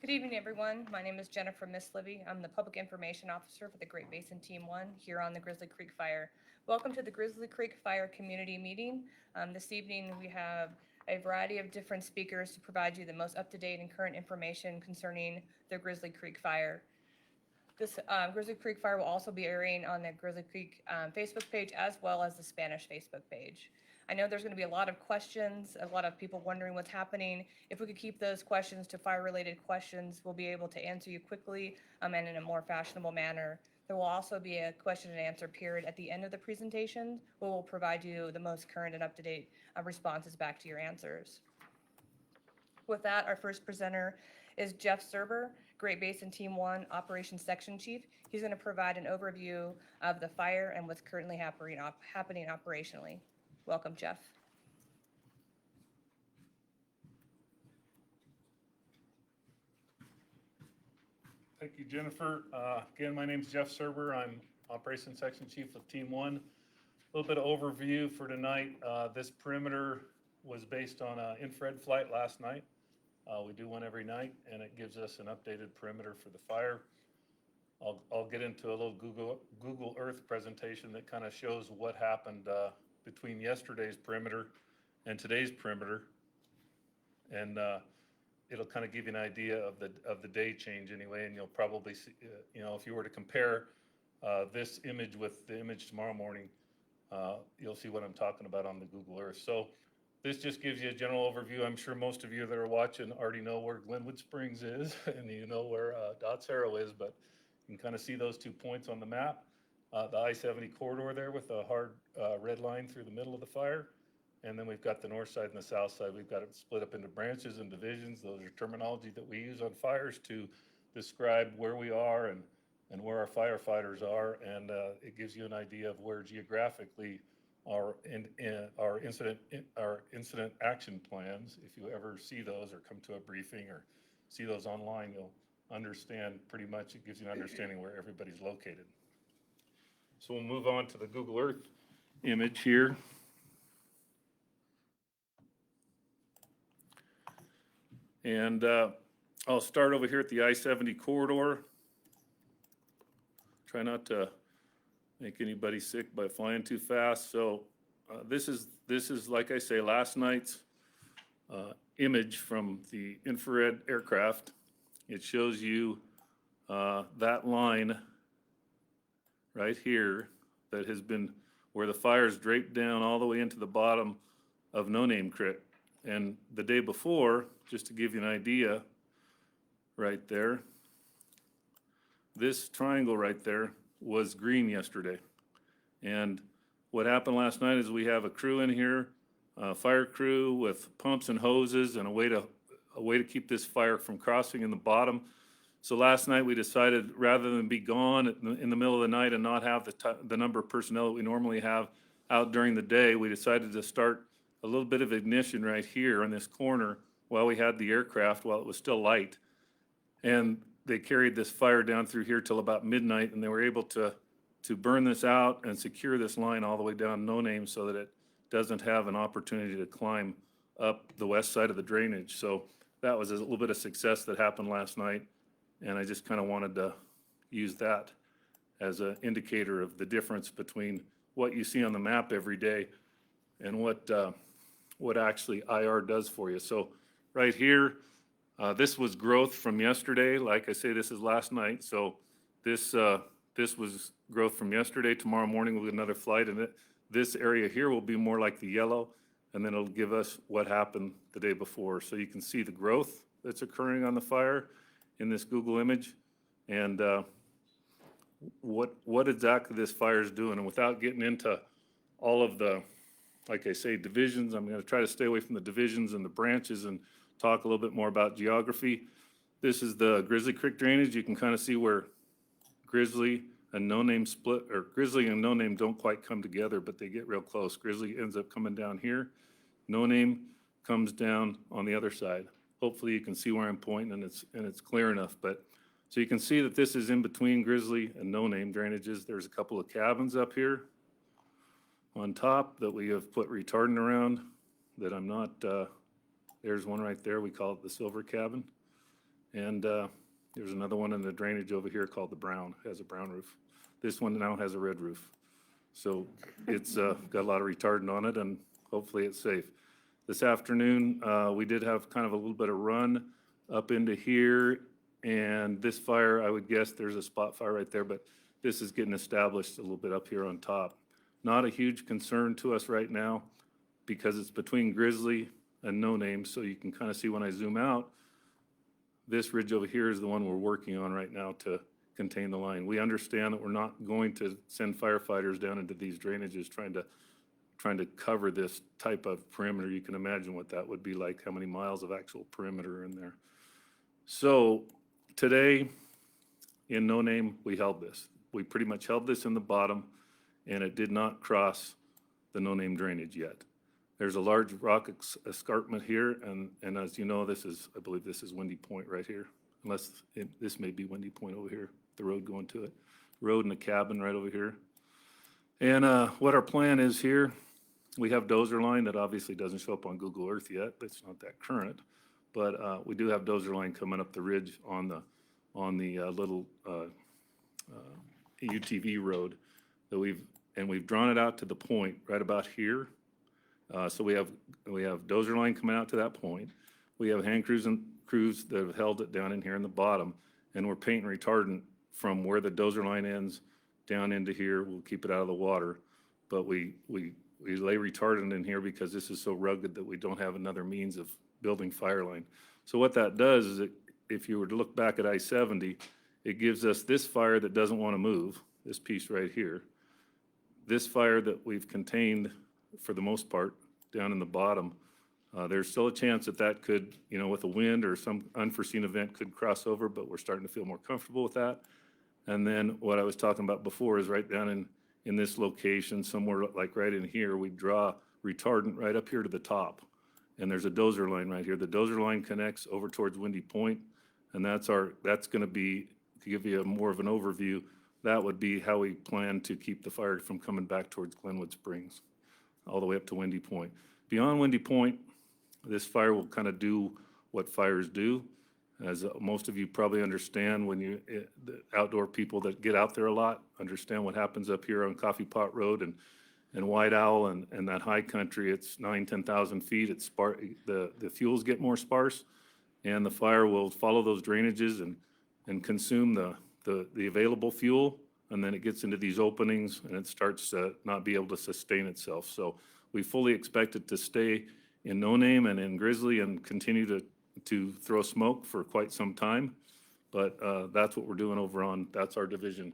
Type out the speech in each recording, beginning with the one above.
Good evening, everyone. My name is Jennifer Mislivy. I'm the Public Information Officer for the Great Basin Team 1 here on the Grizzly Creek Fire. Welcome to the Grizzly Creek Fire Community Meeting. This evening, we have a variety of different speakers to provide you the most up-to-date and current information concerning the Grizzly Creek Fire. This Grizzly Creek Fire will also be airing on the Grizzly Creek Facebook page as well as the Spanish Facebook page. I know there's going to be a lot of questions, a lot of people wondering what's happening. If we could keep those questions to fire-related questions, we'll be able to answer you quickly and in a more fashionable manner. There will also be a question and answer period at the end of the presentation where we'll provide you the most current and up-to-date responses back to your answers. With that, our first presenter is Jeff Serber, Great Basin Team 1 Operations Section Chief. He's going to provide an overview of the fire and what's currently happening operationally. Welcome, Jeff. Thank you, Jennifer. Again, my name is Jeff Serber. I'm Operations Section Chief of Team 1. A little bit of overview for tonight. This perimeter was based on an infrared flight last night. We do one every night, and it gives us an updated perimeter for the fire. I'll get into a little Google Earth presentation that kind of shows what happened between yesterday's perimeter and today's perimeter, and it'll kind of give you an idea of the day change anyway. And you'll probably see, if you were to compare this image with the image tomorrow morning, you'll see what I'm talking about on the Google Earth. So this just gives you a general overview. I'm sure most of you that are watching already know where Glenwood Springs is, and you know where Dots Arrow is, but you can kind of see those 2 points on the map. The I-70 corridor there with a hard red line through the middle of the fire. And then we've got the north side and the south side. We've got it split up into branches and divisions. Those are terminology that we use on fires to describe where we are and where our firefighters are. And it gives you an idea of where geographically our incident action plans, if you ever see those or come to a briefing or see those online, you'll understand pretty much. It gives you an understanding where everybody's located. So we'll move on to the Google Earth image here. And I'll start over here at the I-70 corridor. Try not to make anybody sick by flying too fast. So this is, like I say, last night's image from the infrared aircraft. It shows you that line right here that has been where the fire's draped down all the way into the bottom of No Name Crit. And the day before, just to give you an idea, right there, this triangle right there was green yesterday. And what happened last night is we have a crew in here, a fire crew with pumps and hoses and a way to keep this fire from crossing in the bottom. So last night we decided, rather than be gone in the middle of the night and not have the number of personnel that we normally have out during the day, we decided to start a little bit of ignition right here in this corner while we had the aircraft, while it was still light. And they carried this fire down through here till about midnight, and they were able to burn this out and secure this line all the way down No Name so that it doesn't have an opportunity to climb up the west side of the drainage. So that was a little bit of success that happened last night. And I just kind of wanted to use that as an indicator of the difference between what you see on the map every day and what actually IR does for you. So right here, this was growth from yesterday. Like I say, this is last night. So this was growth from yesterday. Tomorrow morning we'll get another flight, and this area here will be more like the yellow, and then it'll give us what happened the day before. So you can see the growth that's occurring on the fire in this Google image, and what exactly this fire is doing. And without getting into all of the, like I say, divisions, I'm going to try to stay away from the divisions and the branches and talk a little bit more about geography. This is the Grizzly Creek drainage. You can kind of see where Grizzly and No Name split, or Grizzly and No Name don't quite come together, but they get real close. Grizzly ends up coming down here. No Name comes down on the other side. Hopefully you can see where I'm pointing and it's clear enough. But so you can see that this is in between Grizzly and No Name drainages. There's a couple of cabins up here on top that we have put retardant around that I'm not, there's one right there. We call it the silver cabin. And there's another one in the drainage over here called the Brown, has a brown roof. This one now has a red roof. So it's got a lot of retardant on it, and hopefully it's safe. This afternoon, we did have kind of a little bit of run up into here, and this fire, I would guess there's a spot fire right there, but this is getting established a little bit up here on top. Not a huge concern to us right now because it's between Grizzly and No Name, so you can kind of see when I zoom out, this ridge over here is the one we're working on right now to contain the line. We understand that we're not going to send firefighters down into these drainages trying to cover this type of perimeter. You can imagine what that would be like, how many miles of actual perimeter in there. So today, in No Name, we held this. We pretty much held this in the bottom, and it did not cross the No Name drainage yet. There's a large rock escarpment here, and as you know, I believe this is Windy Point right here, this may be Windy Point over here, the road going to it. Road and a cabin right over here. And what our plan is here, we have dozer line that obviously doesn't show up on Google Earth yet. It's not that current, but we do have dozer line coming up the ridge on the little UTV road that we've drawn it out to the point right about here. So we have dozer line coming out to that point. We have hand crews that have held it down in here in the bottom, and we're painting retardant from where the dozer line ends down into here. We'll keep it out of the water, but we lay retardant in here because this is so rugged that we don't have another means of building fire line. So what that does is if you were to look back at I-70, it gives us this fire that doesn't want to move, this piece right here. This fire that we've contained for the most part down in the bottom, there's still a chance that could, with a wind or some unforeseen event could cross over, but we're starting to feel more comfortable with that. And then what I was talking about before is right down in this location, somewhere like right in here, we draw retardant right up here to the top. And there's a dozer line right here. The dozer line connects over towards Windy Point, and that's going to be, to give you more of an overview, that would be how we plan to keep the fire from coming back towards Glenwood Springs, all the way up to Windy Point. Beyond Windy Point, this fire will kind of do what fires do. As most of you probably understand, the outdoor people that get out there a lot understand what happens up here on Coffee Pot Road and White Owl and that high country. It's 10,000 feet. It's the fuels get more sparse, and the fire will follow those drainages and consume the available fuel, and then it gets into these openings and it starts to not be able to sustain itself. So we fully expect it to stay in No Name and in Grizzly and continue to throw smoke for quite some time. But that's what we're doing that's our division.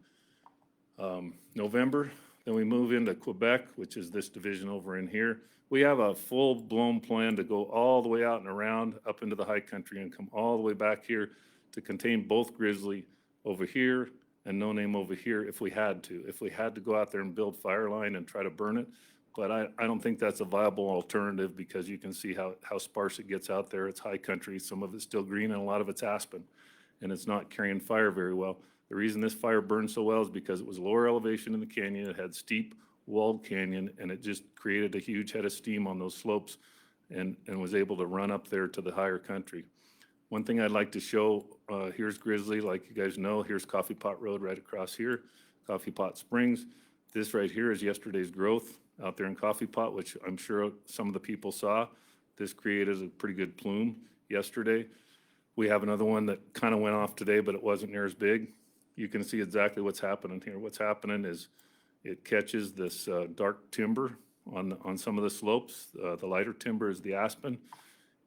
November, then we move into Quebec, which is this division over in here. We have a full-blown plan to go all the way out and around up into the high country and come all the way back here to contain both Grizzly over here and No Name over here if we had to. If we had to go out there and build fire line and try to burn it. But I don't think that's a viable alternative because you can see how sparse it gets out there. It's high country. Some of it's still green and a lot of it's aspen. And it's not carrying fire very well. The reason this fire burned so well is because it was lower elevation in the canyon. It had steep walled canyon, and it just created a huge head of steam on those slopes and was able to run up there to the higher country. One thing I'd like to show, here's Grizzly, like you guys know. Here's Coffee Pot Road right across here, Coffee Pot Springs. This right here is yesterday's growth out there in Coffee Pot, which I'm sure some of the people saw. This created a pretty good plume yesterday. We have another one that kind of went off today, but it wasn't near as big. You can see exactly what's happening here. What's happening is it catches this dark timber on some of the slopes. The lighter timber is the aspen.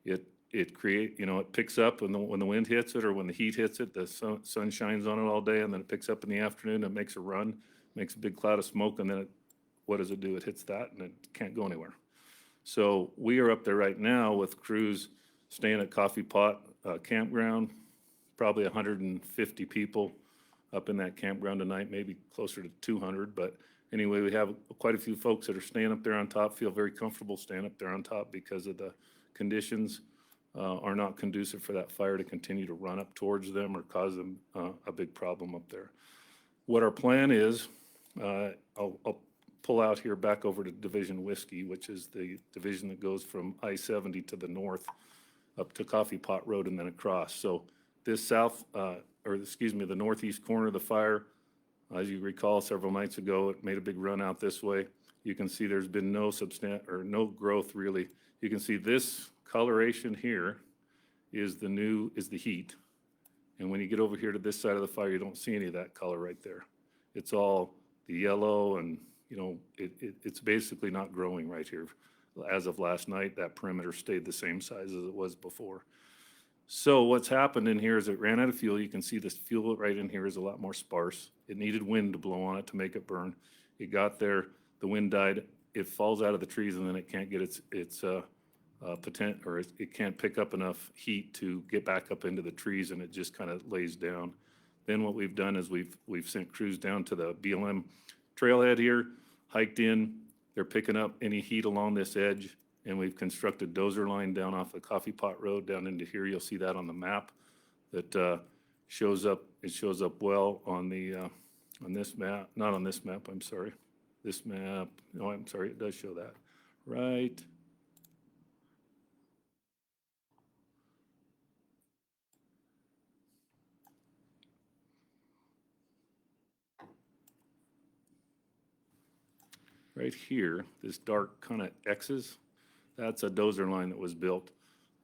It picks up when the wind hits it or when the heat hits it. The sun shines on it all day, and then it picks up in the afternoon. It makes a run, makes a big cloud of smoke, and then what does it do? It hits that, and it can't go anywhere. So we are up there right now with crews staying at Coffee Pot campground, probably 150 people up in that campground tonight, maybe closer to 200. But anyway, we have quite a few folks that are staying up there on top, feel very comfortable staying up there on top because of the conditions are not conducive for that fire to continue to run up towards them or cause them a big problem up there. What our plan is, I'll pull out here back over to Division Whiskey, which is the division that goes from I-70 to the north up to Coffee Pot Road and then across. So this the northeast corner of the fire, as you recall, several nights ago, it made a big run out this way. You can see there's been no growth really. You can see this coloration here is the heat. And when you get over here to this side of the fire, you don't see any of that color right there. It's all the yellow, and it's basically not growing right here. As of last night, that perimeter stayed the same size as it was before. So what's happened in here is it ran out of fuel. You can see this fuel right in here is a lot more sparse. It needed wind to blow on it to make it burn. It got there, the wind died, it falls out of the trees, and then it can't get its it can't pick up enough heat to get back up into the trees, and it just kind of lays down. Then what we've done is we've sent crews down to the BLM trailhead here, hiked in. They're picking up any heat along this edge, and we've constructed dozer line down off the Coffee Pot Road down into here. You'll see that on the map that shows up. It shows up well on the on this map. Not on this map. I'm sorry. This map. No, I'm sorry. It does show that. Right. Right here, this dark kind of X's, that's a dozer line that was built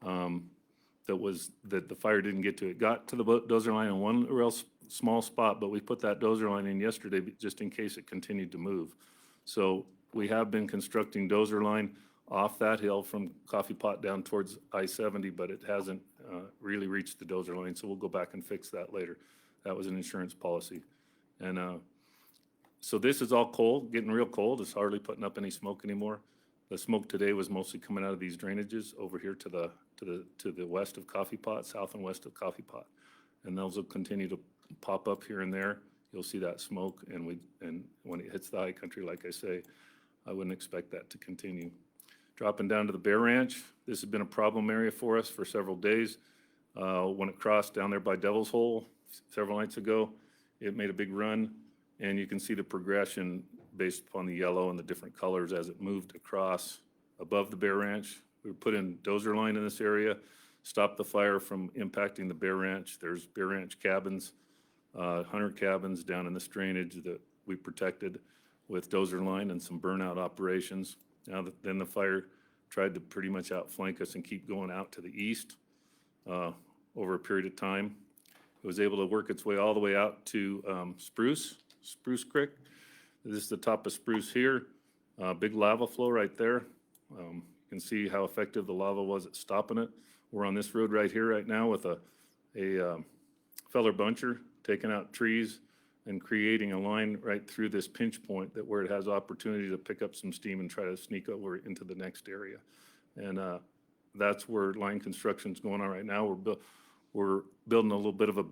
that the fire didn't get to. It got to the dozer line in one real small spot, but we put that dozer line in yesterday just in case it continued to move. So we have been constructing dozer line off that hill from Coffee Pot down towards I-70, but it hasn't really reached the dozer line, so we'll go back and fix that later. That was an insurance policy. And so this is all cold, getting real cold. It's hardly putting up any smoke anymore. The smoke today was mostly coming out of these drainages over here to the west of Coffee Pot, south and west of Coffee Pot, and those will continue to pop up here and there. You'll see that smoke, and when it hits the high country, like I say, I wouldn't expect that to continue. Dropping down to the Bear Ranch, this has been a problem area for us for several days. When it crossed down there by Devil's Hole several nights ago, it made a big run, and you can see the progression based upon the yellow and the different colors as it moved across above the Bear Ranch. We put in dozer line in this area, stopped the fire from impacting the Bear Ranch. There's Bear Ranch cabins, hunter cabins down in this drainage that we protected with dozer line and some burnout operations. Then the fire tried to pretty much outflank us and keep going out to the east over a period of time. It was able to work its way all the way out to Spruce Creek. This is the top of Spruce here. Big lava flow right there. You can see how effective the lava was at stopping it. We're on this road right here right now with a feller buncher taking out trees and creating a line right through this pinch point that where it has opportunity to pick up some steam and try to sneak over into the next area. And that's where line construction's going on right now. We're building a little bit of a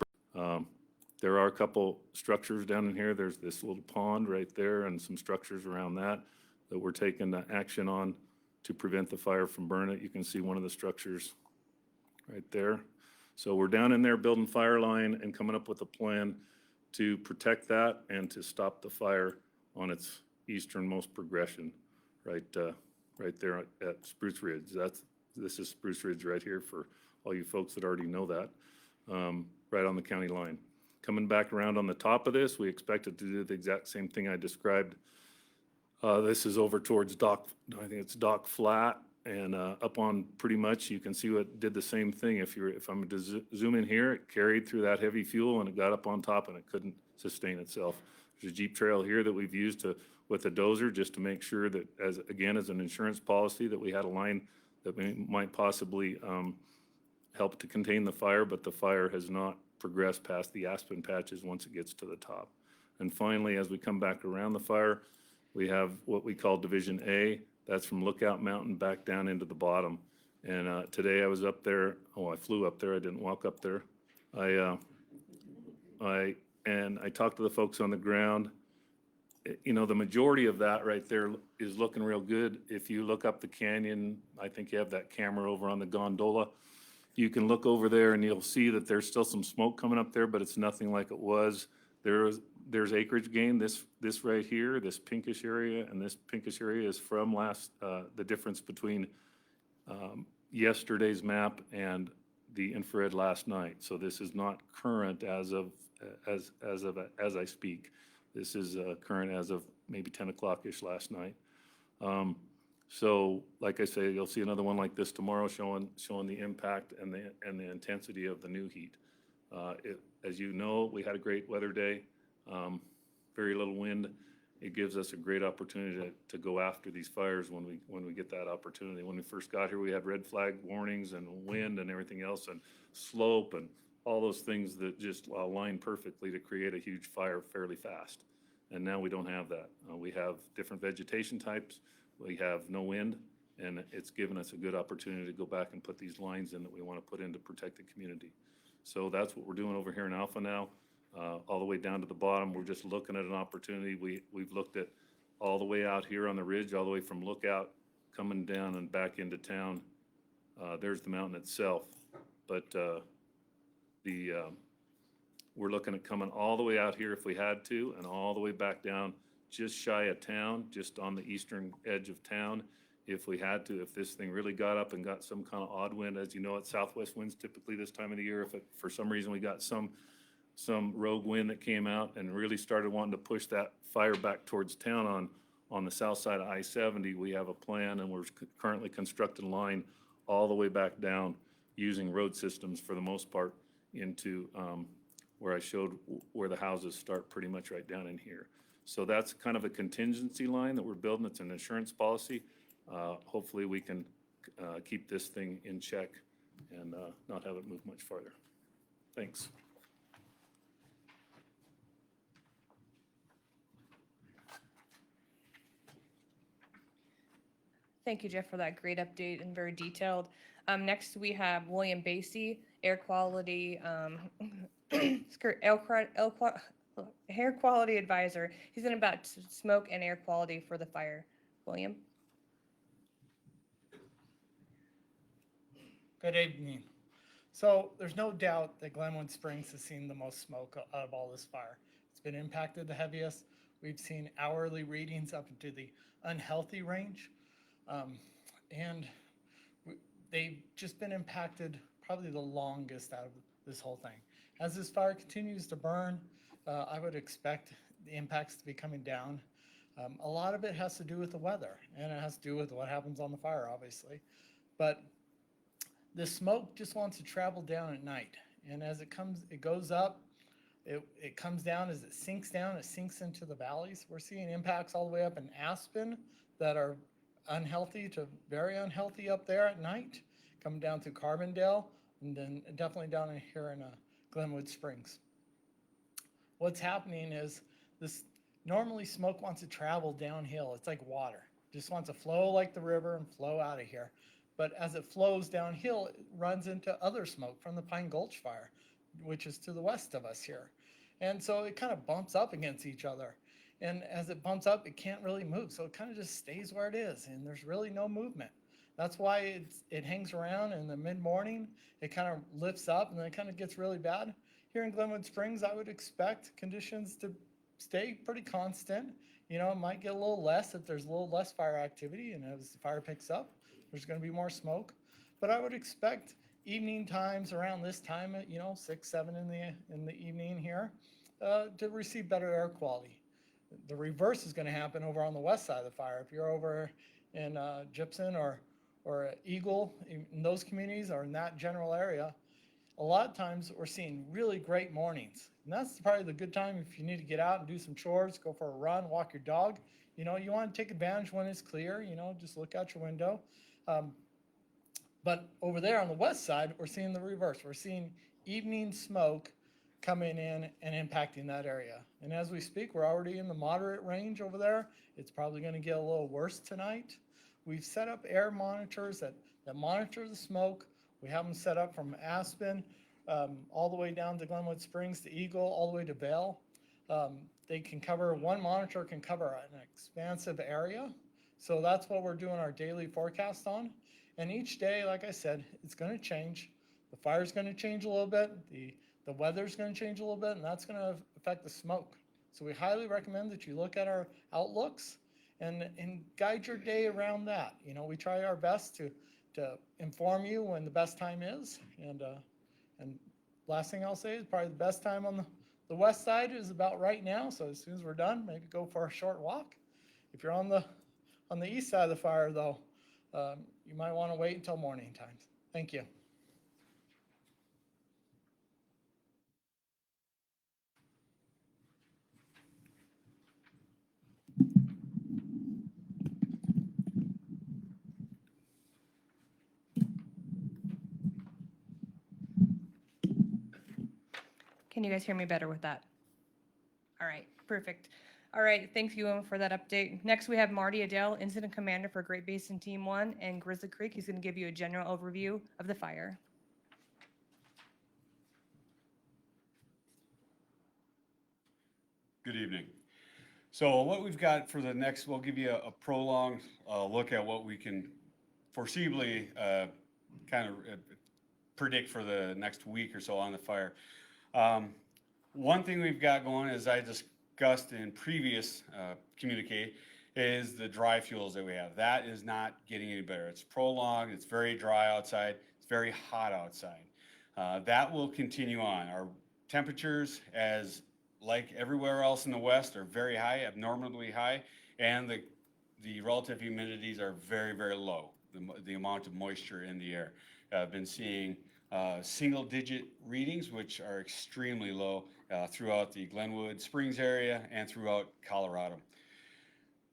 there are a couple structures down in here. There's this little pond right there and some structures around that we're taking action on to prevent the fire from burning it. You can see one of the structures right there. So we're down in there building fire line and coming up with a plan to protect that and to stop the fire on its easternmost progression right there at Spruce Ridge. This is Spruce Ridge right here for all you folks that already know that, right on the county line. Coming back around on the top of this, we expect it to do the exact same thing I described. This is over towards Dock, I think it's Dock Flat, and up on pretty much, you can see what did the same thing. If I'm to zoom in here, it carried through that heavy fuel and it got up on top and it couldn't sustain itself. There's a Jeep trail here that we've used with a dozer just to make sure that, as an insurance policy, that we had a line that might possibly help to contain the fire, but the fire has not progress past the aspen patches once it gets to the top. And finally, as we come back around the fire, we have what we call Division A. That's from Lookout Mountain back down into the bottom. And today I was up there. Oh, I flew up there. I didn't walk up there. I talked to the folks on the ground. You know, the majority of that right there is looking real good. If you look up the canyon, I think you have that camera over on the gondola. You can look over there and you'll see that there's still some smoke coming up there, but it's nothing like it was. There's acreage gain. This right here, this pinkish area, and this pinkish area is from the difference between yesterday's map and the infrared last night. So this is not current as I speak. This is current as of maybe 10 o'clock-ish last night. So like I say, you'll see another one like this tomorrow showing the impact and the intensity of the new heat. As you know, we had a great weather day, very little wind. It gives us a great opportunity to go after these fires when we get that opportunity. When we first got here, we had red flag warnings and wind and everything else and slope and all those things that just align perfectly to create a huge fire fairly fast. And now we don't have that. We have different vegetation types. We have no wind, and it's given us a good opportunity to go back and put these lines in that we want to put in to protect the community. So that's what we're doing over here in Alpha now. All the way down to the bottom, we're just looking at an opportunity. We've looked at all the way out here on the ridge, all the way from Lookout, coming down and back into town. There's the mountain itself. But we're looking at coming all the way out here if we had to, and all the way back down just shy of town, just on the eastern edge of town, if we had to. If this thing really got up and got some kind of odd wind, as you know, it's southwest winds typically this time of the year. If for some reason we got some rogue wind that came out and really started wanting to push that fire back towards town on the south side of I-70, we have a plan, and we're currently constructing a line all the way back down using road systems for the most part into where I showed where the houses start pretty much right down in here. So that's kind of a contingency line that we're building. It's an insurance policy. Hopefully we can keep this thing in check and not have it move much farther. Thanks. Thank you, Jeff, for that great update and very detailed. Next, we have William Basin, air quality, air quality advisor. He's in about smoke and air quality for the fire. William? Good evening. So there's no doubt that Glenwood Springs has seen the most smoke out of all this fire. It's been impacted the heaviest. We've seen hourly readings up into the unhealthy range. And they've just been impacted probably the longest out of this whole thing. As this fire continues to burn, I would expect the impacts to be coming down. A lot of it has to do with the weather, and it has to do with what happens on the fire, obviously. But the smoke just wants to travel down at night. And as it goes up, it comes down. As it sinks down, it sinks into the valleys. We're seeing impacts all the way up in Aspen that are unhealthy to very unhealthy up there at night, coming down through Carbondale, and then definitely down in here in Glenwood Springs. What's happening is this normally smoke wants to travel downhill. It's like water. Just wants to flow like the river and flow out of here. But as it flows downhill, it runs into other smoke from the Pine Gulch fire, which is to the west of us here. And so it kind of bumps up against each other. And as it bumps up, it can't really move. So it kind of just stays where it is, and there's really no movement. That's why it hangs around in the mid-morning. It kind of lifts up, and then it kind of gets really bad. Here in Glenwood Springs, I would expect conditions to stay pretty constant. You know, it might get a little less if there's a little less fire activity, and as the fire picks up, there's going to be more smoke. But I would expect evening times around this time, at 6, 7 in the evening here, to receive better air quality. The reverse is going to happen over on the west side of the fire. If you're over in Gypsum or Eagle, in those communities or in that general area, a lot of times we're seeing really great mornings. And that's probably the good time if you need to get out and do some chores, go for a run, walk your dog. You want to take advantage when it's clear, just look out your window. But over there on the west side, we're seeing the reverse. We're seeing evening smoke coming in and impacting that area. And as we speak, we're already in the moderate range over there. It's probably going to get a little worse tonight. We've set up air monitors that monitor the smoke. We have them set up from Aspen all the way down to Glenwood Springs to Eagle, all the way to Vail. One monitor can cover an expansive area. So that's what we're doing our daily forecast on. And each day, like I said, it's going to change. The fire's going to change a little bit. The weather's going to change a little bit, and that's going to affect the smoke. So we highly recommend that you look at our outlooks and guide your day around that. We try our best to to inform you when the best time is. And last thing I'll say is probably the best time on the west side is about right now. So as soon as we're done, maybe go for a short walk. If you're on the east side of the fire, though, you might want to wait until morning time. Thank you. Can you guys hear me better with that? All right, perfect. All right, thank you for that update. Next, we have Marty Adele, Incident Commander for Great Basin Team 1 and Grizzly Creek. He's going to give you a general overview of the fire. Good evening. So what we've got for the next, we'll give you a prolonged look at what we can foreseeably kind of predict for the next week or so on the fire. One thing we've got going, as I discussed in previous communique, is the dry fuels that we have. That is not getting any better. It's prolonged, it's very dry outside, it's very hot outside. That will continue on. Our temperatures, as like everywhere else in the West, are very high, abnormally high, and the relative humidities are very, very low, the amount of moisture in the air. I've been seeing single-digit readings, which are extremely low throughout the Glenwood Springs area and throughout Colorado.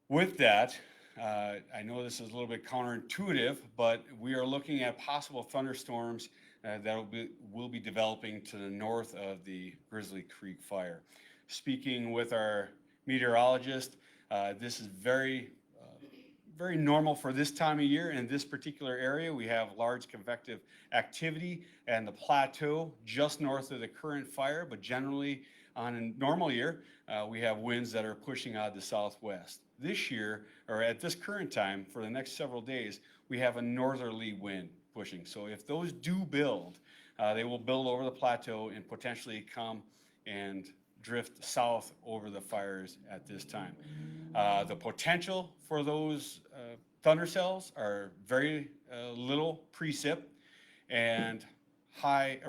With that, I know this is a little bit counterintuitive, but we are looking at possible thunderstorms that will be developing to the north of the Grizzly Creek fire. Speaking with our meteorologist, this is very normal for this time of year in this particular area. We have large convective activity and the plateau just north of the current fire, but generally on a normal year, we have winds that are pushing out of the southwest. This year, or at this current time, for the next several days, we have a northerly wind pushing. So if those do build, they will build over the plateau and potentially come and drift south over the fires at this time. The potential for those thunder cells are very little precip and high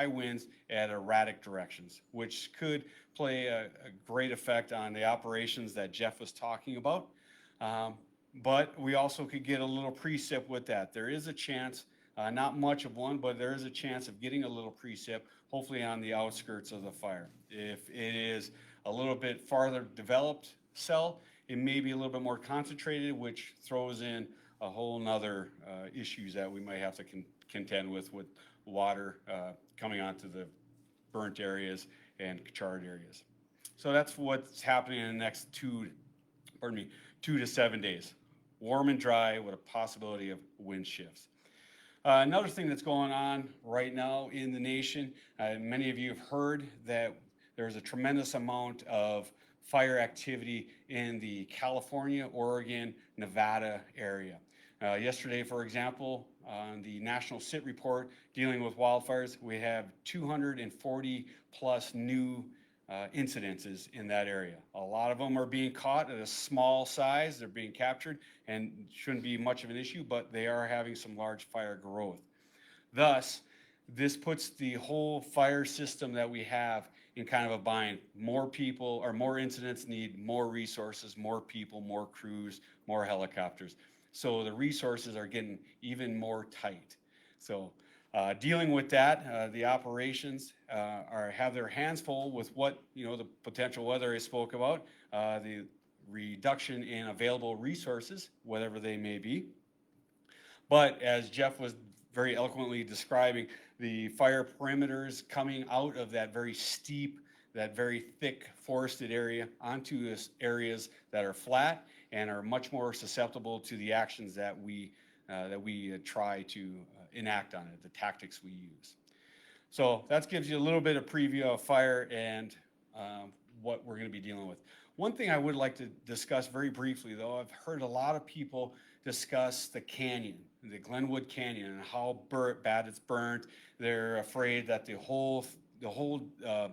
winds at erratic directions, which could play a great effect on the operations that Jeff was talking about. But we also could get a little precip with that. There is a chance, not much of one, but there is a chance of getting a little precip, hopefully on the outskirts of the fire. If it is a little bit farther developed cell, it may be a little bit more concentrated, which throws in a whole nother issues that we might have to contend with water coming onto the burnt areas and charred areas. So that's what's happening in the next 2 to 7 days. Warm and dry with a possibility of wind shifts. Another thing that's going on right now in the nation, many of you have heard that there's a tremendous amount of fire activity in the California, Oregon, Nevada area. Yesterday, for example, on the National SIT report dealing with wildfires, we have 240 plus new incidences in that area. A lot of them are being caught at a small size. They're being captured and shouldn't be much of an issue, but they are having some large fire growth. Thus, this puts the whole fire system that we have in kind of a bind. More people or more incidents need more resources, more people, more crews, more helicopters. So the resources are getting even more tight. So dealing with that, the operations have their hands full with what, the potential weather I spoke about, the reduction in available resources, whatever they may be. But as Jeff was very eloquently describing, the fire perimeters coming out of that very steep, that very thick forested area onto areas that are flat and are much more susceptible to the actions that we try to enact on it, the tactics we use. So that gives you a little bit of preview of fire and what we're going to be dealing with. One thing I would like to discuss very briefly, though, I've heard a lot of people discuss the canyon, the Glenwood Canyon, and how bad it's burnt. They're afraid that the whole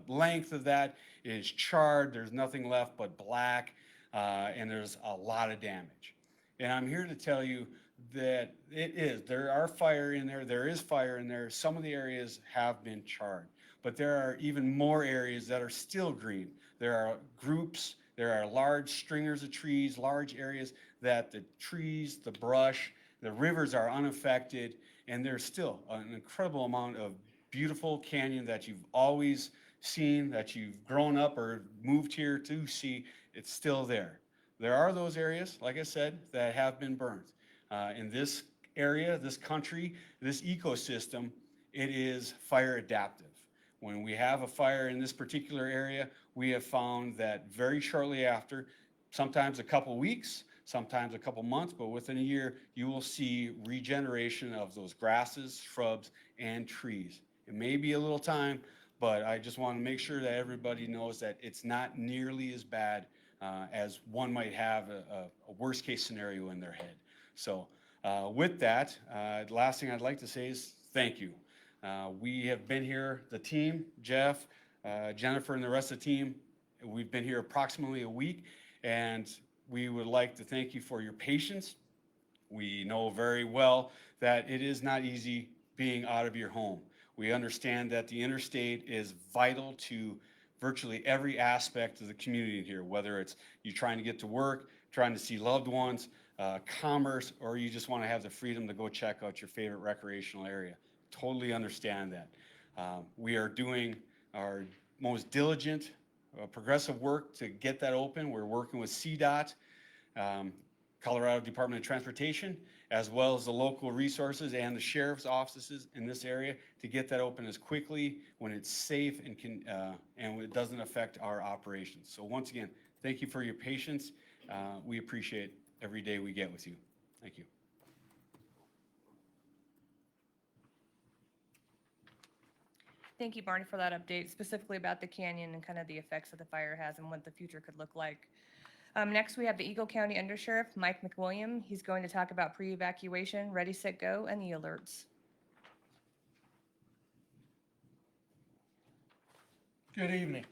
length of that is charred. There's nothing left but black, and there's a lot of damage. And I'm here to tell you that it is. There are fire in there. There is fire in there. Some of the areas have been charred, but there are even more areas that are still green. There are groups, there are large stringers of trees, large areas that the trees, the brush, the rivers are unaffected, and there's still an incredible amount of beautiful canyon that you've always seen, that you've grown up or moved here to see. It's still there. There are those areas, like I said, that have been burned. In this area, this country, this ecosystem, it is fire adaptive. When we have a fire in this particular area, we have found that very shortly after, sometimes a couple weeks, sometimes a couple months, but within a year, you will see regeneration of those grasses, shrubs, and trees. It may be a little time, but I just want to make sure that everybody knows that it's not nearly as bad as one might have a worst case scenario in their head. So with that, the last thing I'd like to say is thank you. We have been here, the team, Jeff, Jennifer, and the rest of the team, we've been here approximately a week, and we would like to thank you for your patience. We know very well that it is not easy being out of your home. We understand that the interstate is vital to virtually every aspect of the community here, whether it's you trying to get to work, trying to see loved ones, commerce, or you just want to have the freedom to go check out your favorite recreational area. Totally understand that. We are doing our most diligent, progressive work to get that open. We're working with CDOT, Colorado Department of Transportation, as well as the local resources and the sheriff's offices in this area to get that open as quickly when it's safe and it doesn't affect our operations. So once again, thank you for your patience. We appreciate every day we get with you. Thank you. Thank you, Barney, for that update, specifically about the canyon and kind of the effects that the fire has and what the future could look like. Next, we have the Eagle County Undersheriff, Mike McWilliam. He's going to talk about pre-evacuation, ready, set, go, and the alerts. Good evening.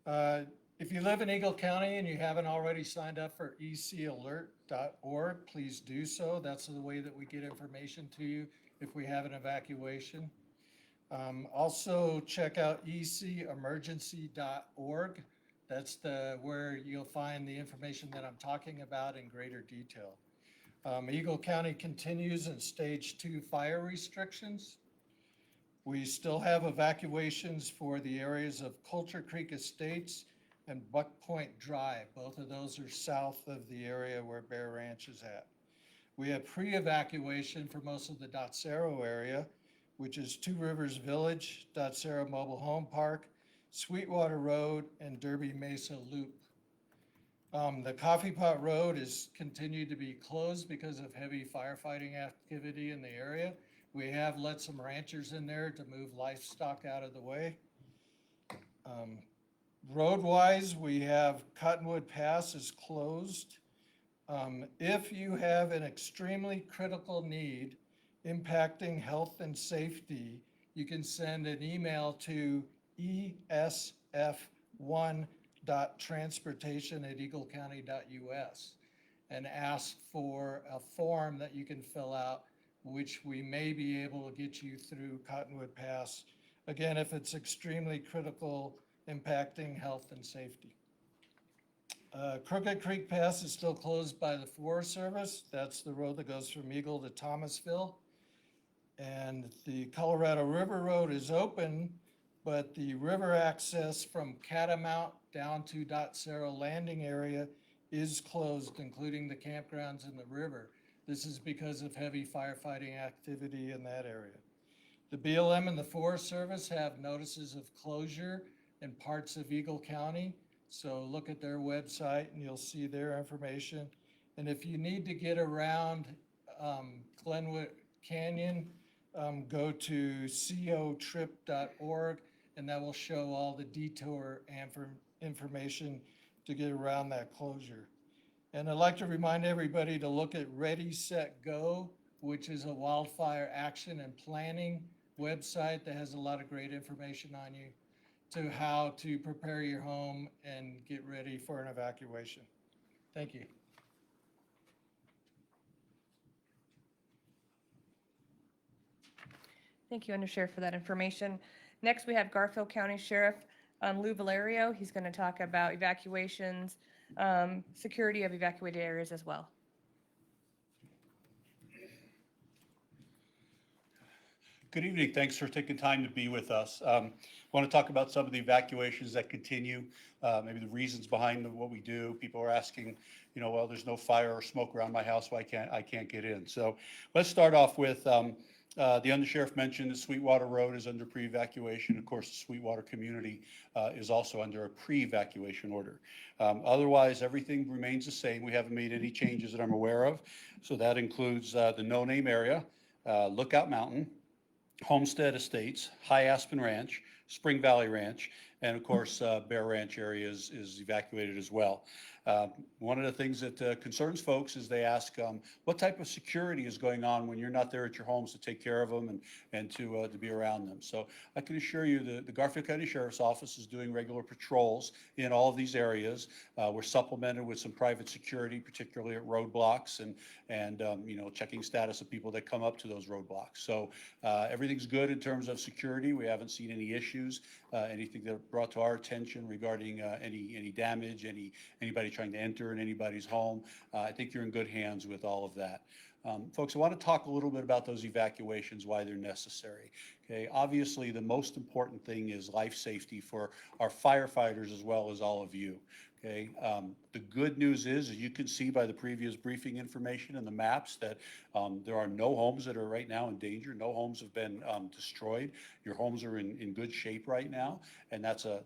If you live in Eagle County and you haven't already signed up for ecalert.org, please do so. That's the way that we get information to you if we have an evacuation. Also check out ecemergency.org. That's where you'll find the information that I'm talking about in greater detail. Eagle County continues in stage 2 fire restrictions. We still have evacuations for the areas of Culture Creek Estates and Buck Point Drive. Both of those are south of the area where Bear Ranch is at. We have pre-evacuation for most of the Dotsero area, which is Two Rivers Village, Dotsero Mobile Home Park, Sweetwater Road, and Derby Mesa Loop. The Coffee Pot Road is continued to be closed because of heavy firefighting activity in the area. We have let some ranchers in there to move livestock out of the way. Road-wise, we have Cottonwood Pass is closed. If you have an extremely critical need impacting health and safety, you can send an email to esf1.transportation@eaglecounty.us and ask for a form that you can fill out, which we may be able to get you through Cottonwood Pass. Again, if it's extremely critical, impacting health and safety. Crooked Creek Pass is still closed by the Forest Service. That's the road that goes from Eagle to Thomasville. And the Colorado River Road is open, but the river access from Catamount down to Dotsero Landing area is closed, including the campgrounds in the river. This is because of heavy firefighting activity in that area. The BLM and the Forest Service have notices of closure in parts of Eagle County. So look at their website and you'll see their information. And if you need to get around Glenwood Canyon, go to cotrip.org and that will show all the detour information to get around that closure. And I'd like to remind everybody to look at Ready, Set, Go, which is a wildfire action and planning website that has a lot of great information on you to how to prepare your home and get ready for an evacuation. Thank you. Thank you, Undersheriff, for that information. Next, we have Garfield County Sheriff Lou Valerio. He's going to talk about evacuations, security of evacuated areas as well. Good evening. Thanks for taking time to be with us. Want to talk about some of the evacuations that continue, maybe the reasons behind what we do. People are asking, well, there's no fire or smoke around my house, why I can't get in? So let's start off with the Undersheriff mentioned that Sweetwater Road is under pre-evacuation. Of course, the Sweetwater community is also under a pre-evacuation order. Otherwise, everything remains the same. We haven't made any changes that I'm aware of. So that includes the no-name area, Lookout Mountain, Homestead Estates, High Aspen Ranch, Spring Valley Ranch, and of course, Bear Ranch area is evacuated as well. One of the things that concerns folks is they ask what type of security is going on when you're not there at your homes to take care of them and to be around them. So I can assure you that the Garfield County Sheriff's Office is doing regular patrols in all of these areas. We're supplemented with some private security, particularly at roadblocks and checking status of people that come up to those roadblocks. So everything's good in terms of security. We haven't seen any issues, anything that brought to our attention regarding any damage, anybody trying to enter in anybody's home. I think you're in good hands with all of that. Folks, I want to talk a little bit about those evacuations, why they're necessary. Okay, obviously the most important thing is life safety for our firefighters as well as all of you. Okay, the good news is, as you can see by the previous briefing information and the maps, that there are no homes that are right now in danger. No homes have been destroyed. Your homes are in good shape right now, and that's a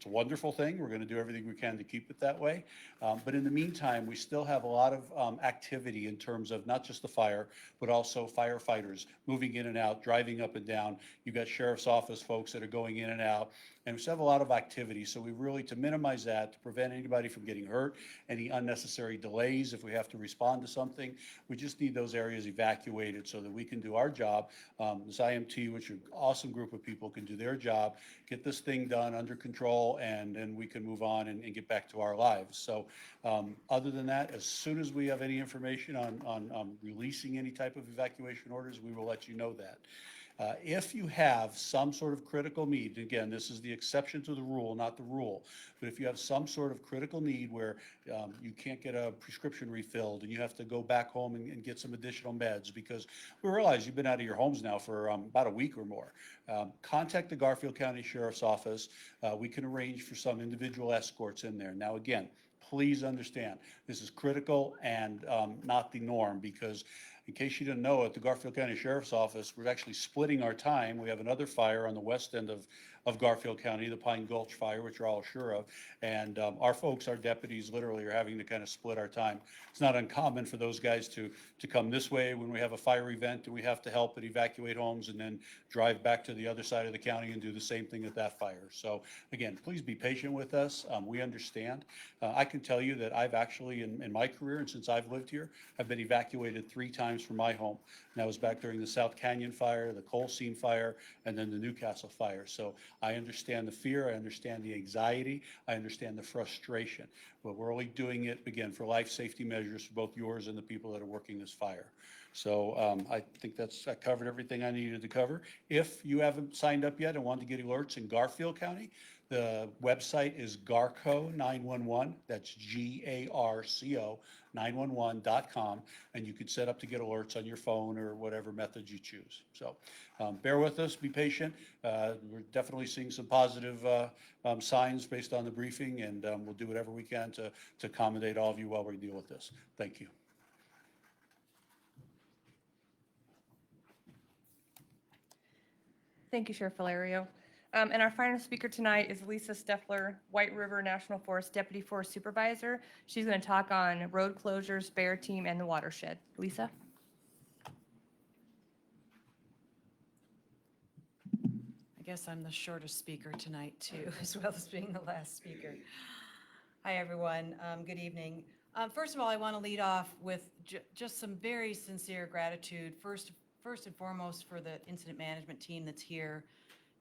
wonderful thing. We're going to do everything we can to keep it that way. But in the meantime, we still have a lot of activity in terms of not just the fire, but also firefighters moving in and out, driving up and down. You've got sheriff's office folks that are going in and out. And we still have a lot of activity, so we really, to minimize that, to prevent anybody from getting hurt, any unnecessary delays if we have to respond to something, we just need those areas evacuated so that we can do our job. This IMT, which is an awesome group of people, can do their job, get this thing done under control, and then we can move on and get back to our lives. So other than that, as soon as we have any information on releasing any type of evacuation orders, we will let you know that. If you have some sort of critical need, again, this is the exception to the rule, not the rule, but if you have some sort of critical need where you can't get a prescription refilled and you have to go back home and get some additional meds, because we realize you've been out of your homes now for about a week or more, contact the Garfield County Sheriff's Office. We can arrange for some individual escorts in there. Now, again, please understand, this is critical and not the norm, because in case you didn't know, at the Garfield County Sheriff's Office, we're actually splitting our time. We have another fire on the west end of Garfield County, the Pine Gulch Fire, which you're all sure of. And our folks, our deputies, literally are having to kind of split our time. It's not uncommon for those guys to come this way when we have a fire event and we have to help and evacuate homes, and then drive back to the other side of the county and do the same thing at that fire. So again, please be patient with us. We understand. I can tell you that I've actually, in my career and since I've lived here, I've been evacuated 3 times from my home. And that was back during the South Canyon Fire, the Coal Seam Fire, and then the Newcastle Fire. So I understand the fear, I understand the anxiety, I understand the frustration, but we're only doing it, again, for life safety measures for both yours and the people that are working this fire. So I think I covered everything I needed to cover. If you haven't signed up yet and want to get alerts in Garfield County, the website is GARCO 911. That's GARCO 911.com, and you can set up to get alerts on your phone or whatever method you choose. So bear with us, be patient. We're definitely seeing some positive signs based on the briefing, and we'll do whatever we can to accommodate all of you while we deal with this. Thank you. Thank you, Sheriff Valerio. And our final speaker tonight is Lisa Steffler, White River National Forest Deputy Forest Supervisor. She's going to talk on road closures, Bear Team, and the watershed. Lisa? I guess I'm the shortest speaker tonight too, as well as being the last speaker. Hi, everyone. Good evening. First of all, I want to lead off with just some very sincere gratitude. First and foremost, for the incident management team that's here,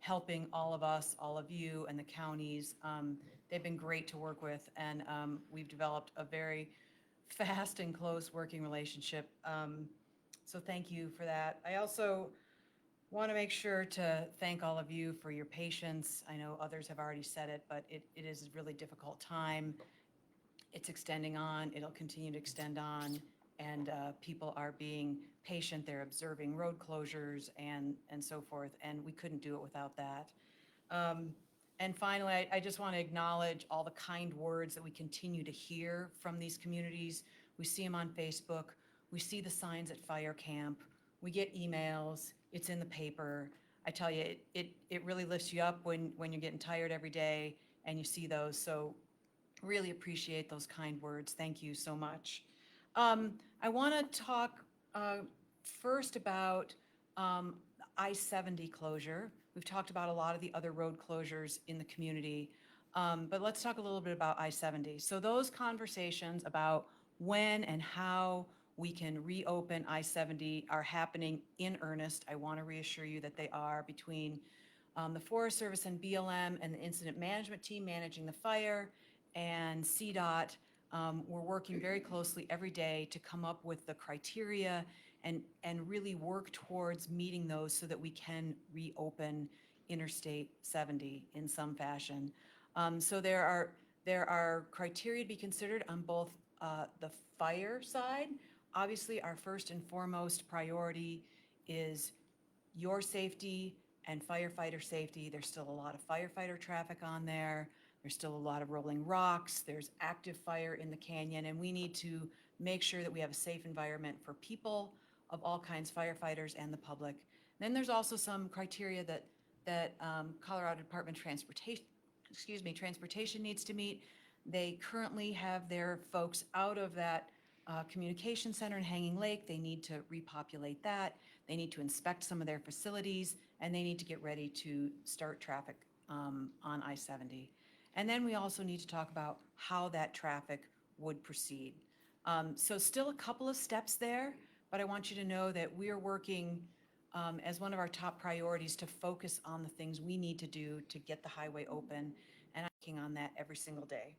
helping all of us, all of you, and the counties. They've been great to work with, and we've developed a very fast and close working relationship. So thank you for that. I also Want to make sure to thank all of you for your patience. I know others have already said it, but it is a really difficult time. It's extending on, it'll continue to extend on, and people are being patient. They're observing road closures and so forth, and we couldn't do it without that. And finally, I just want to acknowledge all the kind words that we continue to hear from these communities. We see them on Facebook. We see the signs at fire camp. We get emails. It's in the paper. I tell you, it really lifts you up when you're getting tired every day and you see those. So really appreciate those kind words. Thank you so much. I want to talk first about I-70 closure. We've talked about a lot of the other road closures in the community, but let's talk a little bit about I-70. So those conversations about when and how we can reopen I-70 are happening in earnest. I want to reassure you that they are between the Forest Service and BLM and the incident management team managing the fire and CDOT. We're working very closely every day to come up with the criteria and really work towards meeting those so that we can reopen Interstate 70 in some fashion. So there are criteria to be considered on both the fire side. Obviously, our first and foremost priority is your safety and firefighter safety. There's still a lot of firefighter traffic on there. There's still a lot of rolling rocks. There's active fire in the canyon, and we need to make sure that we have a safe environment for people of all kinds, firefighters and the public. Then there's also some criteria that Colorado Department of Transportation needs to meet. They currently have their folks out of that communication center in Hanging Lake. They need to repopulate that. They need to inspect some of their facilities, and they need to get ready to start traffic on I-70. And then we also need to talk about how that traffic would proceed. So still a couple of steps there, but I want you to know that we are working as one of our top priorities to focus on the things we need to do to get the highway open, and I'm working on that every single day.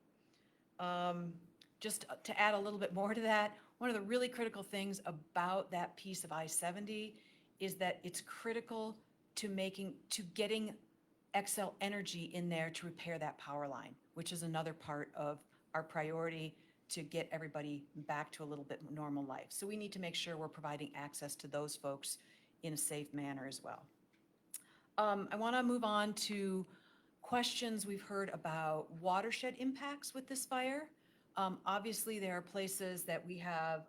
Just to add a little bit more to that, one of the really critical things about that piece of I-70 is that it's critical to getting Xcel Energy in there to repair that power line, which is another part of our priority to get everybody back to a little bit normal life. So we need to make sure we're providing access to those folks in a safe manner as well. I want to move on to questions we've heard about watershed impacts with this fire. Obviously, there are places that we have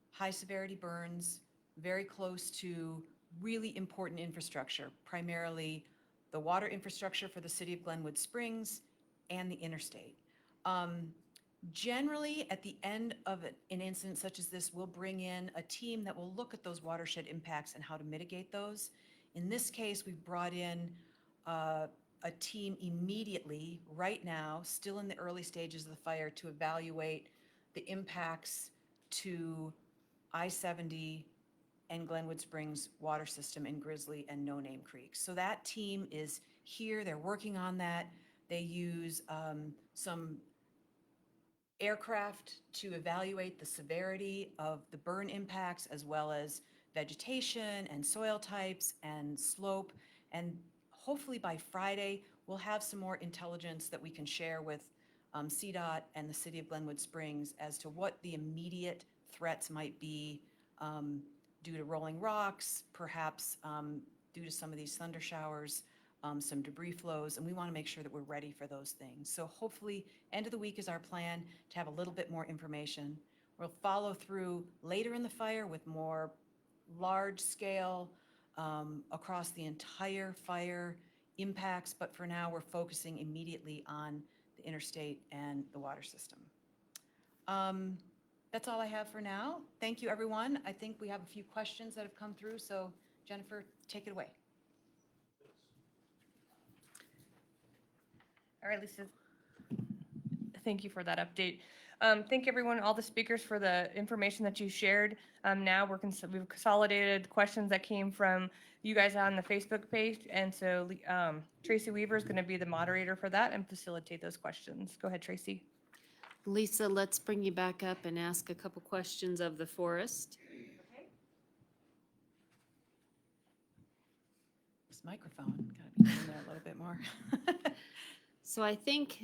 high severity burns very close to really important infrastructure, primarily the water infrastructure for the city of Glenwood Springs and the interstate. Generally, at the end of an incident such as this, we'll bring in a team that will look at those watershed impacts and how to mitigate those. In this case, we've brought in a team immediately, right now, still in the early stages of the fire, to evaluate the impacts to I-70 and Glenwood Springs water system in Grizzly and No Name Creek. So that team is here, they're working on that. They use some aircraft to evaluate the severity of the burn impacts, as well as vegetation and soil types and slope. And hopefully by Friday, we'll have some more intelligence that we can share with CDOT and the city of Glenwood Springs as to what the immediate threats might be due to rolling rocks, perhaps due to some of these thunder showers, some debris flows, and we want to make sure that we're ready for those things. So hopefully, end of the week is our plan to have a little bit more information. We'll follow through later in the fire with more large-scale across the entire fire impacts, but for now, we're focusing immediately on the interstate and the water system. That's all I have for now. Thank you, everyone. I think we have a few questions that have come through, so Jennifer, take it away. All right, Lisa. Thank you for that update. Thank everyone, all the speakers, for the information that you shared. Now we've consolidated questions that came from you guys on the Facebook page, and so Tracy Weaver is going to be the moderator for that and facilitate those questions. Go ahead, Tracy. Lisa, let's bring you back up and ask a couple questions of the forest. This microphone, gotta be in there a little bit more. So I think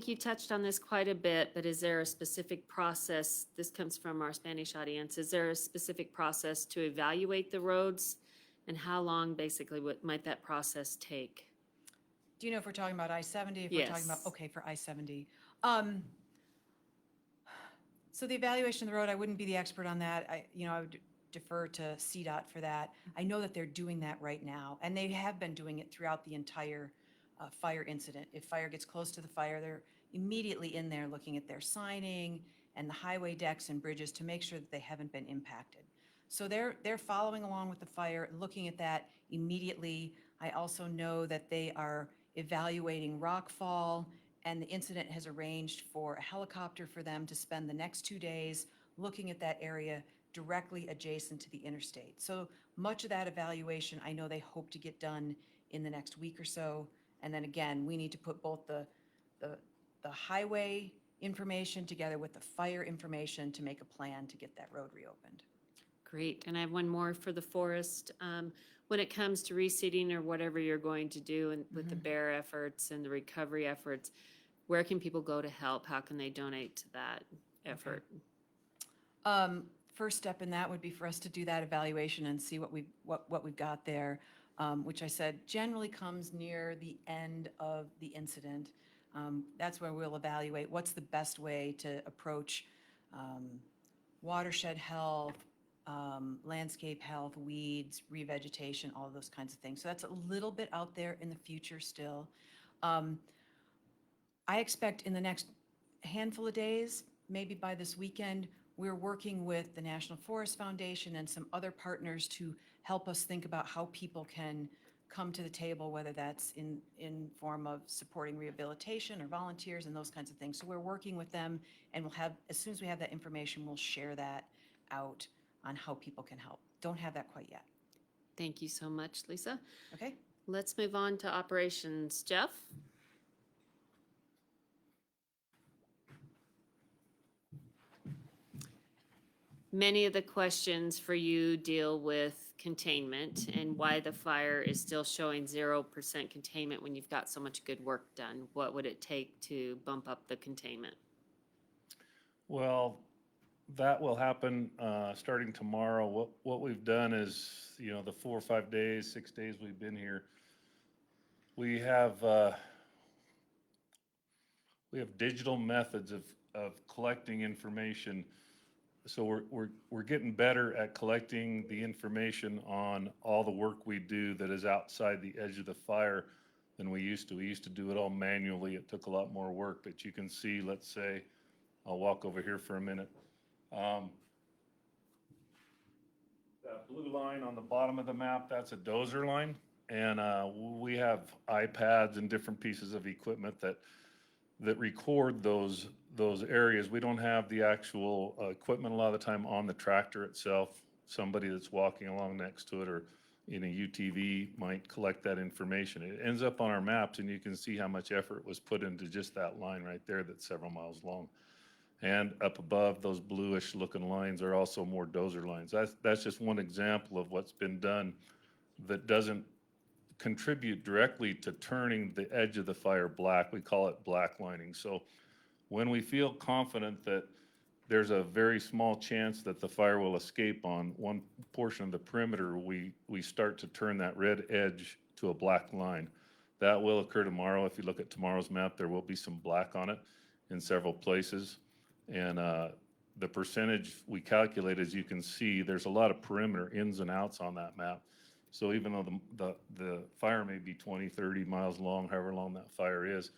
you touched on this quite a bit, but is there a specific process? This comes from our Spanish audience. Is there a specific process to evaluate the roads? And how long basically might that process take? Do you know if we're talking about I-70? If we're talking about, Yes. okay, for I-70. So the evaluation of the road, I wouldn't be the expert on that. I would defer to CDOT for that. I know that they're doing that right now, and they have been doing it throughout the entire fire incident. If fire gets close to the fire, they're immediately in there looking at their signing and the highway decks and bridges to make sure that they haven't been impacted. So they're following along with the fire, looking at that immediately. I also know that they are evaluating rockfall, and the incident has arranged for a helicopter for them to spend the next 2 days looking at that area directly adjacent to the interstate. So much of that evaluation, I know they hope to get done in the next week or so. And then again, we need to put both the highway information together with the fire information to make a plan to get that road reopened. Great, and I have one more for the forest. When it comes to reseeding or whatever you're going to do and with the bear efforts and the recovery efforts, where can people go to help? How can they donate to that effort? First step in that would be for us to do that evaluation and see what we've got there, which I said generally comes near the end of the incident. That's where we'll evaluate what's the best way to approach watershed health, landscape health, weeds, revegetation, all of those kinds of things. So that's a little bit out there in the future still. I expect in the next handful of days, maybe by this weekend, we're working with the National Forest Foundation and some other partners to help us think about how people can come to the table, whether that's in form of supporting rehabilitation or volunteers and those kinds of things. So we're working with them, and we'll have, as soon as we have that information, we'll share that out on how people can help. Don't have that quite yet. Thank you so much, Lisa. Okay? Let's move on to operations. Jeff? Many of the questions for you deal with containment and why the fire is still showing 0% containment when you've got so much good work done. What would it take to bump up the containment? Well, that will happen starting tomorrow. What we've done is, the 4 or 5 days, 6 days we've been here, we have digital methods of collecting information. So we're getting better at collecting the information on all the work we do that is outside the edge of the fire than we used to. We used to do it all manually. It took a lot more work, but you can see, let's say, I'll walk over here for a minute. That blue line on the bottom of the map, that's a dozer line. And we have iPads and different pieces of equipment that record those areas. We don't have the actual equipment a lot of the time on the tractor itself. Somebody that's walking along next to it or in a UTV might collect that information. It ends up on our maps, and you can see how much effort was put into just that line right there that's several miles long. And up above, those bluish looking lines are also more dozer lines. That's just one example of what's been done that doesn't contribute directly to turning the edge of the fire black. We call it black lining. So when we feel confident that there's a very small chance that the fire will escape on one portion of the perimeter, we start to turn that red edge to a black line. That will occur tomorrow. If you look at tomorrow's map, there will be some black on it in several places. And the percentage we calculate, as you can see, there's a lot of perimeter ins and outs on that map. So even though the fire may be 20, 30 miles long, however long that fire is,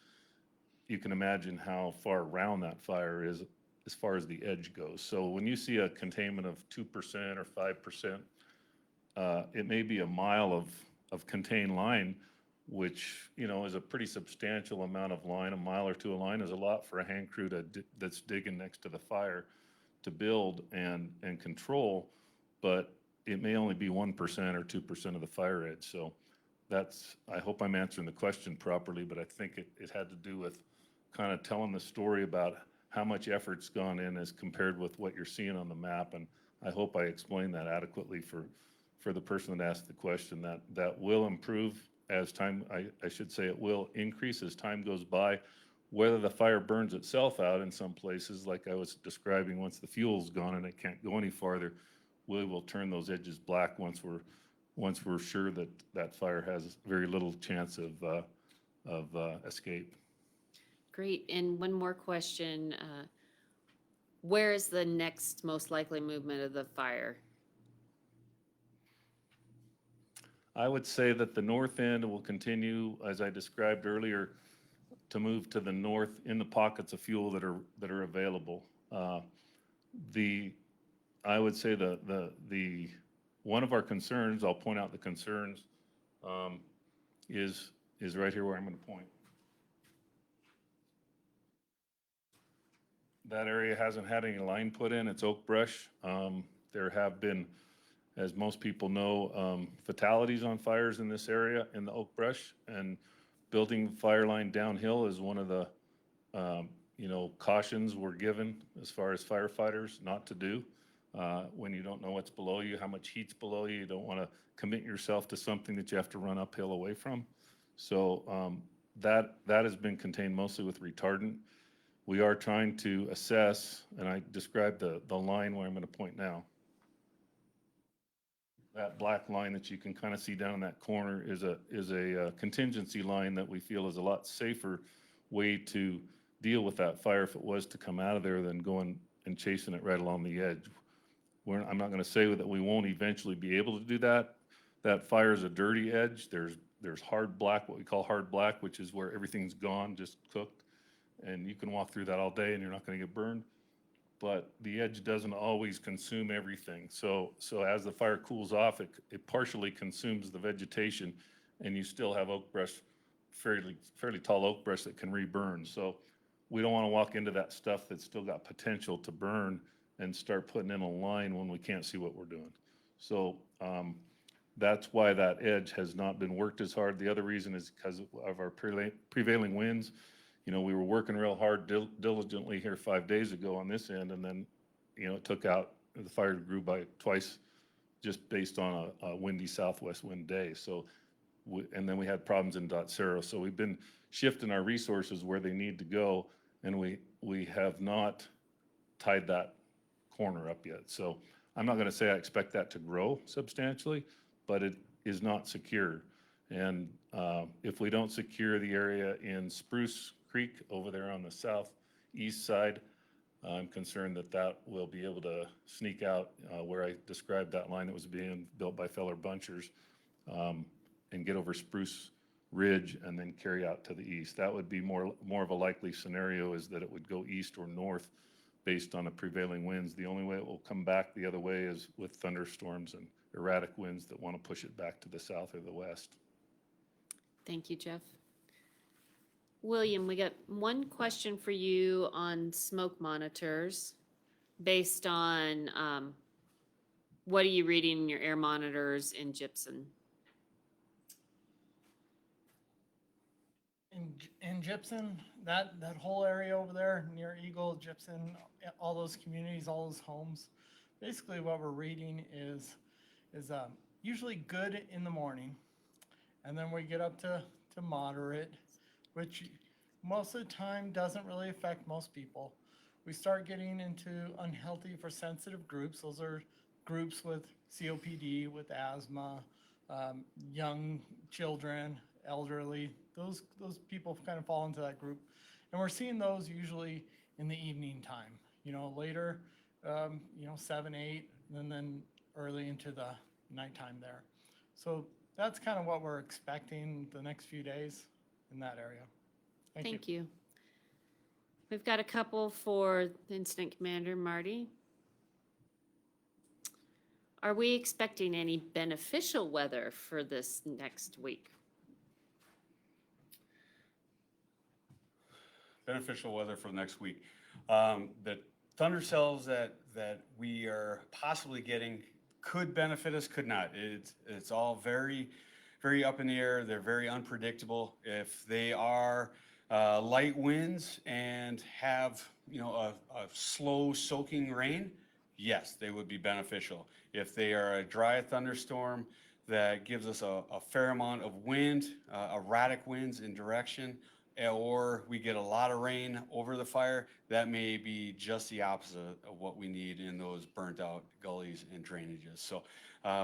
you can imagine how far around that fire is as far as the edge goes. So when you see a containment of 2% or 5%, it may be a mile of contained line, which, is a pretty substantial amount of line. A mile or two of line is a lot for a hand crew that's digging next to the fire to build and control, but it may only be 1% or 2% of the fire edge. So I hope I'm answering the question properly, but I think it had to do with kind of telling the story about how much effort's gone in as compared with what you're seeing on the map. And I hope I explained that adequately for for the person that asked the question, that will improve as time, I should say it will increase as time goes by. Whether the fire burns itself out in some places, like I was describing, once the fuel's gone and it can't go any farther, we will turn those edges black once we're sure that that fire has very little chance of escape. Great. And one more question. Where is the next most likely movement of the fire? I would say that the north end will continue, as I described earlier, to move to the north in the pockets of fuel that are available. I would say the one of our concerns, I'll point out the concerns, is right here where I'm going to point. That area hasn't had any line put in. It's oak brush. There have been, as most people know, fatalities on fires in this area in the oak brush, and building fire line downhill is one of the cautions we're given as far as firefighters not to do. When you don't know what's below you, how much heat's below you, you don't want to commit yourself to something that you have to run uphill away from. So that has been contained mostly with retardant. We are trying to assess, and I described the line where I'm going to point now. That black line that you can kind of see down in that corner is a contingency line that we feel is a lot safer way to deal with that fire if it was to come out of there than going and chasing it right along the edge. I'm not going to say that we won't eventually be able to do that. That fire is a dirty edge. There's hard black, what we call hard black, which is where everything's gone, just cooked. And you can walk through that all day and you're not going to get burned. But the edge doesn't always consume everything. So as the fire cools off, it partially consumes the vegetation, and you still have oak brush, fairly tall oak brush that can reburn. So we don't want to walk into that stuff that's still got potential to burn and start putting in a line when we can't see what we're doing. So that's why that edge has not been worked as hard. The other reason is because of our prevailing winds. We were working real hard diligently here 5 days ago on this end, and then, it took out, the fire grew by twice just based on a windy southwest wind day. So, and then we had problems in Dotsero. So we've been shifting our resources where they need to go, and we have not tied that corner up yet. So I'm not going to say I expect that to grow substantially, but it is not secure. And if we don't secure the area in Spruce Creek over there on the southeast side, I'm concerned that will be able to sneak out where I described that line that was being built by Feller Bunchers, and get over Spruce Ridge and then carry out to the east. That would be more of a likely scenario, is that it would go east or north based on the prevailing winds. The only way it will come back the other way is with thunderstorms and erratic winds that want to push it back to the south or the west. Thank you, Jeff. William, we got one question for you on smoke monitors based on what are you reading in your air monitors in Gypsum? In Gypsum, that whole area over there near Eagle, Gypsum, all those communities, all those homes, basically what we're reading is usually good in the morning, and then we get up to moderate, which most of the time doesn't really affect most people. We start getting into unhealthy for sensitive groups. Those are groups with COPD, with asthma, young children, elderly. Those people kind of fall into that group. And we're seeing those usually in the evening time, later, 7, 8, and then early into the nighttime there. So that's kind of what we're expecting the next few days in that area. Thank you. We've got a couple for the Incident Commander, Marty. Are we expecting any beneficial weather for this next week? Beneficial weather for the next week. The thunder cells that we are possibly getting could benefit us, could not. It's all very, very up in the air. They're very unpredictable. If they are light winds and have a slow soaking rain, yes, they would be beneficial. If they are a dry thunderstorm that gives us a fair amount of wind, erratic winds in direction, or we get a lot of rain over the fire, that may be just the opposite of what we need in those burnt out gullies and drainages. So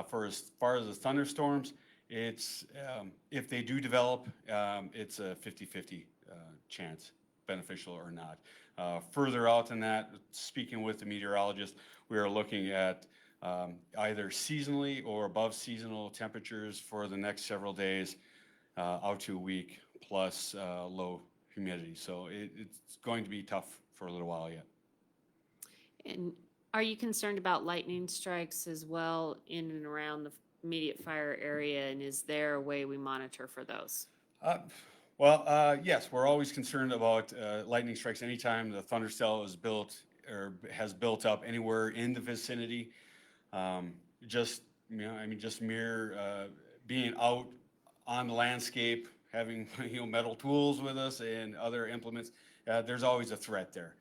for as far as the thunderstorms, it's, if they do develop, it's a 50-50 chance, beneficial or not. Further out than that, speaking with the meteorologist, we are looking at either seasonally or above seasonal temperatures for the next several days, out to a week, plus low humidity. So it's going to be tough for a little while yet. And are you concerned about lightning strikes as well in and around the immediate fire area? And is there a way we monitor for those? Yes, we're always concerned about lightning strikes anytime the thunder cell is built or has built up anywhere in the vicinity. Just, you know, I mean, just mere being out on the landscape, having, you know, metal tools with us and other implements, there's always a threat there.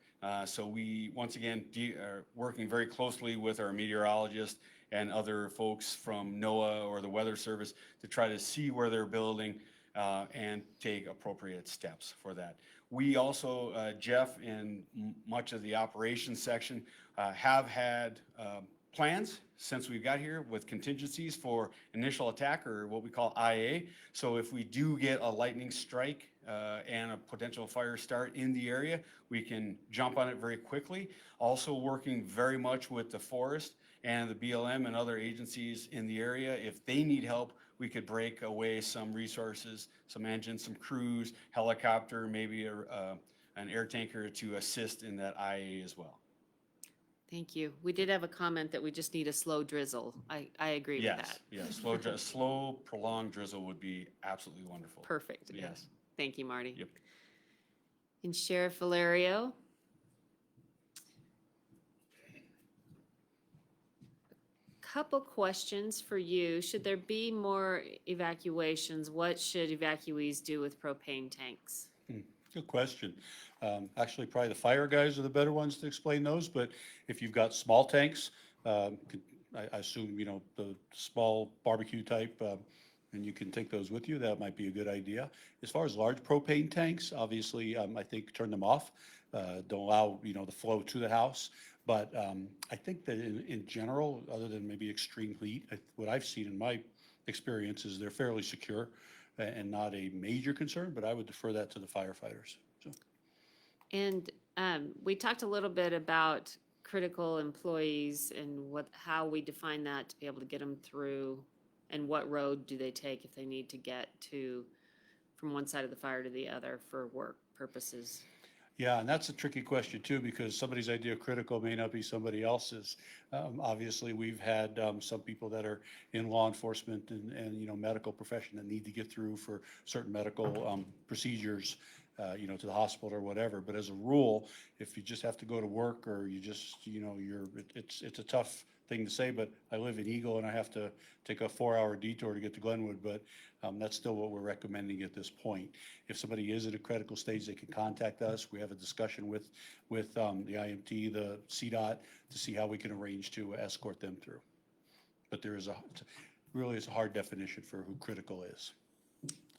So we, once again, are working very closely with our meteorologist and other folks from NOAA or the Weather Service to try to see where they're building and take appropriate steps for that. We also, Jeff, in much of the operations section, have had plans since we got here with contingencies for initial attack, or what we call IA. So if we do get a lightning strike and a potential fire start in the area, we can jump on it very quickly. Also working very much with the forest and the BLM and other agencies in the area. If they need help, we could break away some resources, some engines, some crews, helicopter, maybe an air tanker to assist in that IA as well. Thank you. We did have a comment that we just need a slow drizzle. I agree with that. Yes, slow, prolonged drizzle would be absolutely wonderful. Perfect. Yes. Thank you, Marty. Yep. And Sheriff Valerio? Couple questions for you. Should there be more evacuations, what should evacuees do with propane tanks? Good question. Actually, probably the fire guys are the better ones to explain those, but if you've got small tanks, I assume, you know, the small barbecue type, and you can take those with you, that might be a good idea. As far as large propane tanks, obviously, I think turn them off. Don't allow, you know, the flow to the house. But I think that in general, other than maybe extreme heat, what I've seen in my experience is they're fairly secure and not a major concern, but I would defer that to the firefighters. So. And we talked a little bit about critical employees and how we define that to be able to get them through, and what road do they take if they need to get from one side of the fire to the other for work purposes. Yeah, and that's a tricky question too, because somebody's idea of critical may not be somebody else's. Obviously, we've had some people that are in law enforcement and you know, medical profession that need to get through for certain medical procedures, you know, to the hospital or whatever. But as a rule, if you just have to go to work, or you just, you know, it's a tough thing to say, but I live in Eagle and I have to take a 4-hour detour to get to Glenwood, but that's still what we're recommending at this point. If somebody is at a critical stage, they can contact us. We have a discussion with the IMT, the CDOT, to see how we can arrange to escort them through. But there is really is a hard definition for who critical is.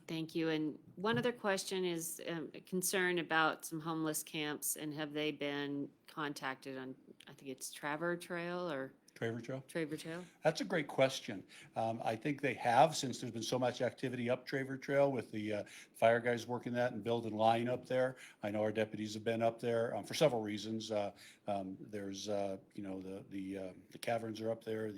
Thank you. And one other question is a concern about some homeless camps, and have they been contacted on, I think it's Traver Trail or? Traver Trail? That's a great question. I think they have, since there's been so much activity up Traver Trail with the fire guys working that and building line up there. I know our deputies have been up there for several reasons. There's, you know, the caverns are up there,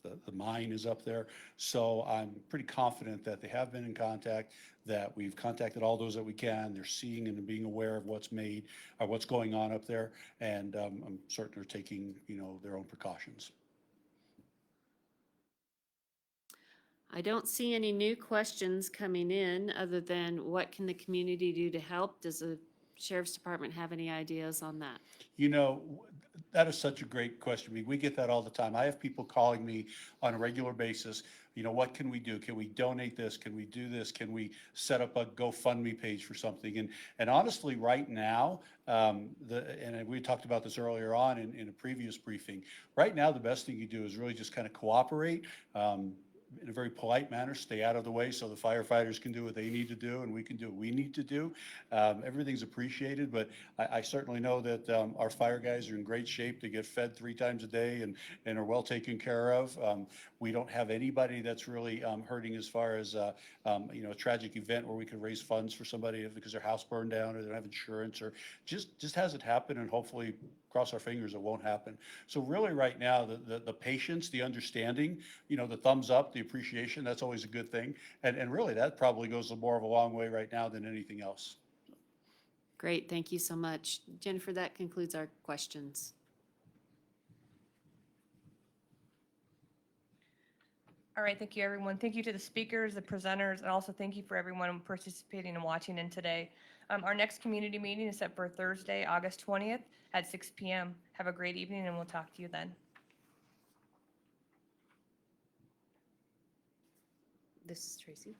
the mine is up there. So I'm pretty confident that they have been in contact, that we've contacted all those that we can. They're seeing and being aware of what's made, or what's going on up there. And I'm certain they're taking, you know, their own precautions. I don't see any new questions coming in other than what can the community do to help? Does the Sheriff's Department have any ideas on that? You know, that is such a great question. We get that all the time. I have people calling me on a regular basis what can we do? Can we donate this? Can we do this? Can we set up a GoFundMe page for something? And honestly, right now, and we talked about this earlier on in a previous briefing, right now, the best thing you do is really just kind of cooperate. In a very polite manner, stay out of the way so the firefighters can do what they need to do and we can do what we need to do. Everything's appreciated, but I certainly know that our fire guys are in great shape. They get fed 3 times a day and are well taken care of. We don't have anybody that's really hurting as far as a tragic event where we could raise funds for somebody because their house burned down or they don't have insurance or just hasn't happened, and hopefully cross our fingers it won't happen. So really right now, the patience, the understanding, the thumbs up, the appreciation, that's always a good thing. And really that probably goes more of a long way right now than anything else. Great, thank you so much. Jennifer, that concludes our questions. All right, thank you, everyone. Thank you to the speakers, the presenters, and also thank you for everyone participating and watching in today. Our next community meeting is set for Thursday, August 20th at 6 p.m. Have a great evening, and we'll talk to you then. This is Tracy.